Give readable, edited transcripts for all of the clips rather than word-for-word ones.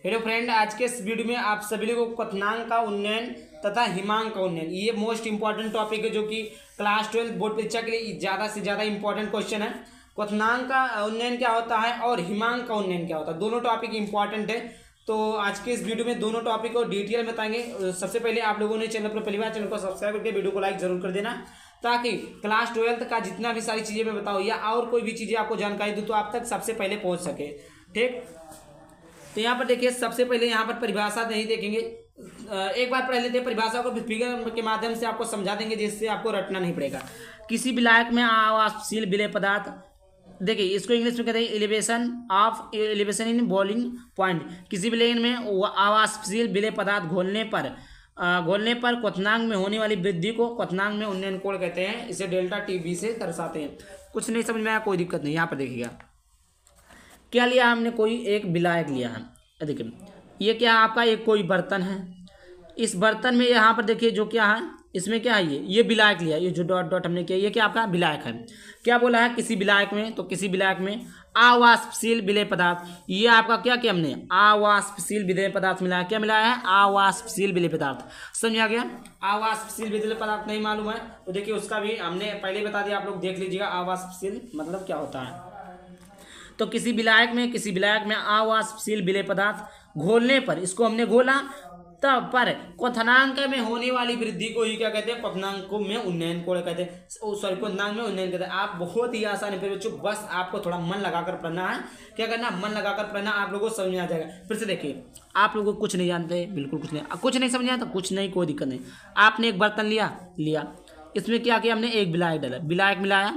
Hello friend, आज के इस वीडियो में आप सभी लोगों को क्वथनांक का उन्नयन तथा हिमांक का उन्नयन, ये मोस्ट इंपॉर्टेंट टॉपिक है जो कि क्लास 12 बोर्ड परीक्षा के लिए ज़्यादा से ज़्यादा इंपॉर्टेंट क्वेश्चन है। क्वथनांक का उन्नयन क्या होता है और हिमांक का उन्नयन क्या होता है, दोनों टॉपिक इंपॉर्टेंट है। तो आज के इस वीडियो में दोनों टॉपिक को डिटेल में बताएंगे। सबसे पहले आप लोगों ने चैनल पर पहली बार चैनल को सब्सक्राइब करके वीडियो को लाइक जरूर कर देना, ताकि क्लास 12 का जितना भी सारी चीज़ें मैं बताऊँ या और कोई भी चीज़ें आपको जानकारी दूँ तो आप तक सबसे पहले पहुँच सके। ठीक, तो यहाँ पर देखिए, सबसे पहले यहाँ पर परिभाषा नहीं देखेंगे, एक बार पढ़ लेते हैं परिभाषा को, फिगर के माध्यम से आपको समझा देंगे जिससे आपको रटना नहीं पड़ेगा। किसी विलायक में आवासशील विलेय पदार्थ, देखिए इसको इंग्लिश में कहते हैं एलिवेशन इन बॉइलिंग पॉइंट। किसी विलयन में आवासशील विलेय पदार्थ घोलने पर क्वथनांक में होने वाली वृद्धि को क्वथनांक में उन्नयन कोण कहते हैं। इसे डेल्टा टी से दर्शाते हैं। कुछ नहीं समझ में आया कोई दिक्कत नहीं, यहाँ पर देखिएगा क्या लिया हमने, कोई एक विलायक लिया है। देखिए ये क्या आपका एक कोई बर्तन है, इस बर्तन में यहाँ पर देखिए जो क्या है, इसमें क्या है, ये विलायक लिया, ये जो डॉट डॉट हमने किया ये क्या आपका विलायक है। क्या बोला है, किसी विलायक में, तो किसी विलायक में आवासशील विलेय पदार्थ, ये आपका क्या किया हमने, आवासशील विलेय पदार्थ मिलाया। क्या मिलाया है, आवासशील विलेय पदार्थ। समझ आ गया। आवासशील विलेय पदार्थ नहीं मालूम है तो देखिए उसका भी हमने पहले बता दिया, आप लोग देख लीजिएगा आवासशील मतलब क्या होता है। तो किसी विलायक में आवासशील विलेय पदार्थ घोलने पर, इसको हमने घोला तब पर क्वथनांक में होने वाली वृद्धि को ही क्या कहते हैं, क्वथनांक में उन्नयन कोण कहते हैं। सॉरी, क्वथनांक में उन्नयन कहते हैं। आप बहुत ही आसान है बच्चों, बस आपको थोड़ा मन लगाकर पढ़ना है। क्या करना, मन लगाकर पढ़ना, आप लोगों को समझ में आ जाएगा। फिर से देखिए, आप लोगों को कुछ नहीं जानते, बिल्कुल कुछ नहीं समझ आया तो कुछ नहीं, कोई दिक्कत नहीं। आपने एक बर्तन लिया, इसमें क्या किया हमने, एक विलायक डाला, विलायक मिलाया,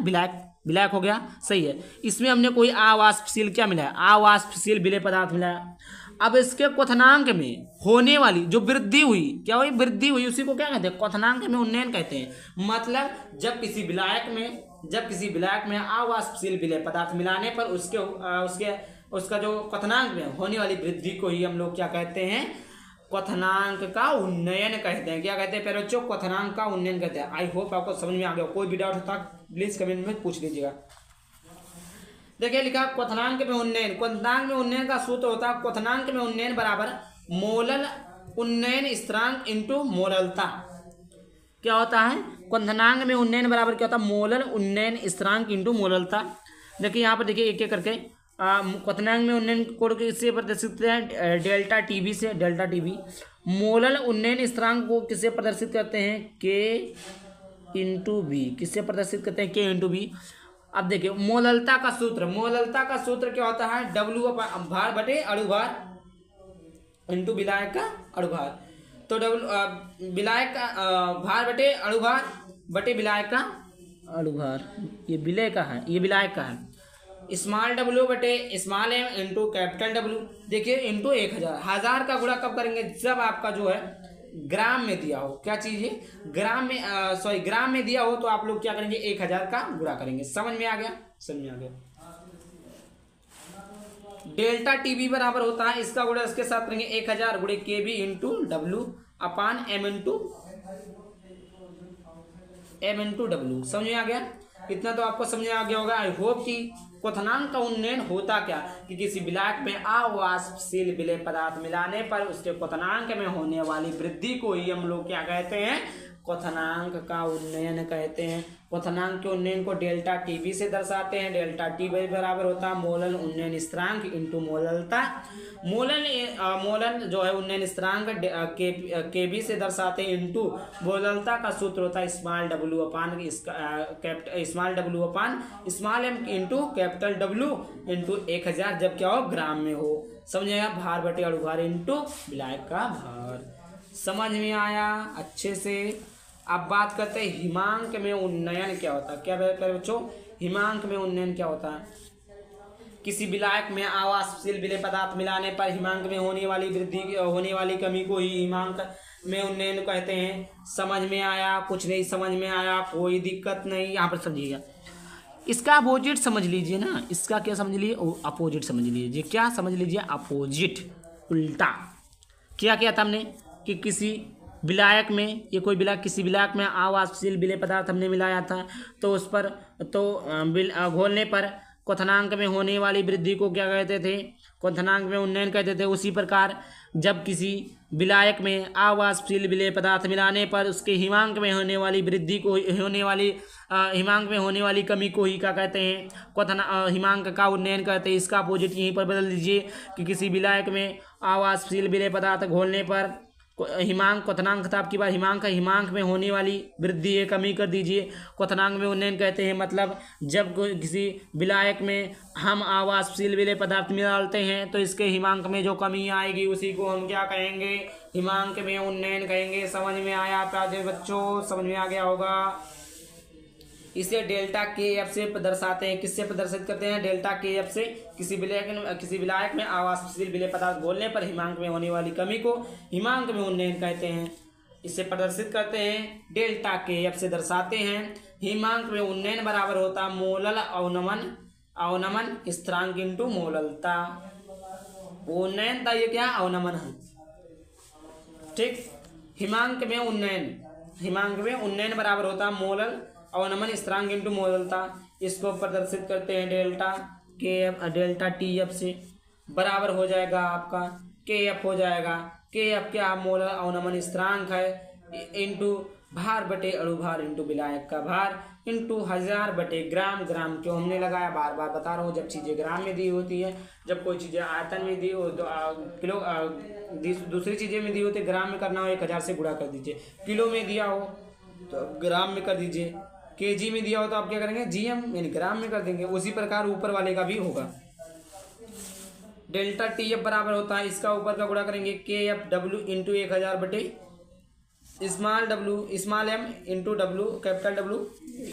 विलायक हो गया, सही है। इसमें हमने कोई आवासशील क्या मिलाया, आवासशील विलेय पदार्थ मिलाया। अब इसके क्वथनांक में होने वाली जो वृद्धि हुई, क्या हुई, वृद्धि हुई, उसी को क्या कहते हैं, क्वथनांक में उन्नयन कहते हैं। मतलब जब किसी विलायक में आवासशील विलेय पदार्थ मिलाने पर उसका जो क्वथनांक में होने वाली वृद्धि को ही हम लोग क्या कहते हैं, क्वथनांक का उन्नयन कहते हैं। क्या कहते हैं प्यारे बच्चों, क्वथनांक का उन्नयन कहते हैं। आई होप आपको समझ में आ गया। कोई भी डाउट होता प्लीज कमेंट में पूछ लीजिएगा। देखिए लिखा क्वथनांक में उन्नयन, क्वथनांक में उन्नयन का सूत्र होता है, क्वथनांक में उन्नयन बराबर मोलल उन्नयन स्थिरांक इंटू मोललता। क्या होता है, क्वथनांक में उन्नयन बराबर क्या होता है, मोलल उन्नयन स्थिरांक इंटू मोललता। देखिए यहाँ पर देखिए एक एक करके क्वथनांक में उन्नयन कोण किससे प्रदर्शित हैं, डेल्टा टीबी से, डेल्टा टीबी। मोलल उन्नयन स्थिरांक को किससे प्रदर्शित करते हैं, के इंटू बी, किससे प्रदर्शित करते हैं, के इंटू बी। अब देखिए मोललता का सूत्र क्या होता है, डब्ल्यू भार बटे अणुभार इंटू विलायक का अणुभार। तो विलायक का भार बटे अणुभार बटे विलायक का अणुभार, ये विलेय का है, ये विलायक का है। स्मॉल डब्ल्यू बटे small M into capital W. देखिए इंटू 1000 का गुणा कब करेंगे, जब आपका जो है ग्राम में दिया हो। क्या चीज है, ग्राम में दिया हो तो आप लोग क्या करेंगे, 1000 का गुणा करेंगे। समझ में आ गया। डेल्टा टीबी बराबर होता है, इसका गुणा इसके साथ करेंगे 1000 गुणे के बी इंटू डब्ल्यू अपान एम इंटू डब्ल्यू। समझ में आ गया। इतना तो आपको समझ में आ गया होगा। आई होप कि क्वथनांक का उन्नयन होता क्या, कि किसी विलायक में आवासशील विलेय पदार्थ मिलाने पर उसके क्वथनांक में होने वाली वृद्धि को ही हम लोग क्या कहते हैं, क्वथनांक का उन्नयन कहते हैं। क्वथनांक के उन्नयन को डेल्टा टीबी से दर्शाते हैं। डेल्टा टीबी बराबर होता है मोलल उन्नयन स्थिरांक इंटू मोललता। मोलल जो है उन्नयन स्थिरांक केबी से दर्शाते हैं इंटू मोललता का सूत्र होता है small W upon small M into capital W into 1000, जब क्या हो, ग्राम में हो। समझ आया, भार बटे अणुभार इंटू विलायक का भार। समझ में आया अच्छे से। अब बात करते हैं हिमांक में उन्नयन क्या होता है। क्या बच्चों, हिमांक में उन्नयन क्या होता है, किसी विलायक में आवासशील विलेय पदार्थ मिलाने पर हिमांक में होने वाली कमी को ही हिमांक में उन्नयन कहते हैं। समझ में आया, कुछ नहीं समझ में आया कोई दिक्कत नहीं, यहाँ पर समझिएगा। इसका अपोजिट समझ लीजिए ना, इसका क्या समझ लीजिए, अपोजिट समझ लीजिए। क्या समझ लीजिए, अपोजिट, उल्टा। क्या था हमने, कि किसी विलायक में, ये कोई विलायक, किसी विलायक में आवासशील विलेय पदार्थ हमने मिलाया था, तो उस पर घोलने पर क्वथनांक में होने वाली वृद्धि को क्या कहते थे, क्वथनांक में उन्नयन कहते थे। उसी प्रकार जब किसी विलायक में आवासशील विलेय पदार्थ मिलाने पर उसके हिमांक में होने वाली वृद्धि को हिमांक में होने वाली कमी को ही क्या कहते हैं, हिमांक का उन्नयन कहते हैं। इसका अपोजिट यहीं पर बदल दीजिए कि किसी विलायक में आवासशील विलेय पदार्थ घोलने पर हिमांक, क्वथनांक था आपकी बार हिमांक में होने वाली वृद्धि है कमी कर दीजिए। क्वथनांक में उन्नयन कहते हैं मतलब जब किसी विलायक में हम आवासशील विलेय पदार्थ मिलाते हैं तो इसके हिमांक में जो कमी आएगी उसी को हम क्या कहेंगे, हिमांक में उन्नयन कहेंगे। समझ में आया प्यारे बच्चों, समझ में आ गया होगा। इसे डेल्टा के एफ से दर्शाते हैं। किससे प्रदर्शित करते हैं, डेल्टा के एफ से। किसी विलायक में आवासशील विलेय पदार्थ घोलने पर हिमांक में होने वाली कमी को हिमांक में उन्नयन कहते हैं। इसे प्रदर्शित करते हैं, डेल्टा के एफ से दर्शाते हैं। हिमांक में उन्नयन बराबर होता मोलल अवनमन स्थिरांक इंटू मोललता। उन्नयन था ये क्या, अवनमन है, ठीक। हिमांक में उन्नयन बराबर होता मोलल अवनमन स्थिरांक इंटू मोललता। इसको प्रदर्शित करते हैं डेल्टा टी एफ से बराबर हो जाएगा आपका के एफ हो जाएगा। के एफ क्या, मोलर अवनमन स्थिरांक है इंटू भार बटे अणुभार इंटू विलायक का भार इंटू 1000 बटे ग्राम। ग्राम क्यों हमने लगाया, बार बार बता रहा हूँ, जब चीज़ें ग्राम में दी होती है, जब कोई चीज़ें आयतन में दी हो तो किलो, दूसरी चीज़ें में दी होती है ग्राम में करना हो 1000 से गुणा कर दीजिए। किलो में दिया हो तो ग्राम में कर दीजिए, केजी में दिया हो तो आप क्या करेंगे, जीएम यानी ग्राम में कर देंगे। उसी प्रकार ऊपर वाले का भी होगा। डेल्टा टी एफ बराबर होता है, इसका ऊपर का गुणा करेंगे के एफ डब्ल्यू इंटू 1000 बटे small M into W capital W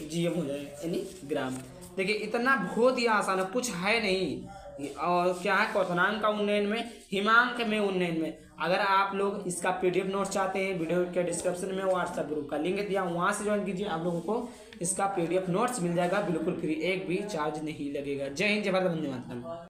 GM हो जाएगा यानी ग्राम। देखिए इतना बहुत ही आसान है, कुछ है नहीं। और क्या है, क्वथनांक का उन्नयन में, हिमांक में उन्नयन में। अगर आप लोग इसका पीडीएफ नोट्स चाहते हैं, वीडियो के डिस्क्रिप्शन में व्हाट्सएप ग्रुप का लिंक दिया, वहाँ से ज्वाइन कीजिए। आप लोगों को इसका पीडीएफ नोट्स मिल जाएगा बिल्कुल फ्री, एक भी चार्ज नहीं लगेगा। जय हिंद, जय भारत, वंदे मातरम।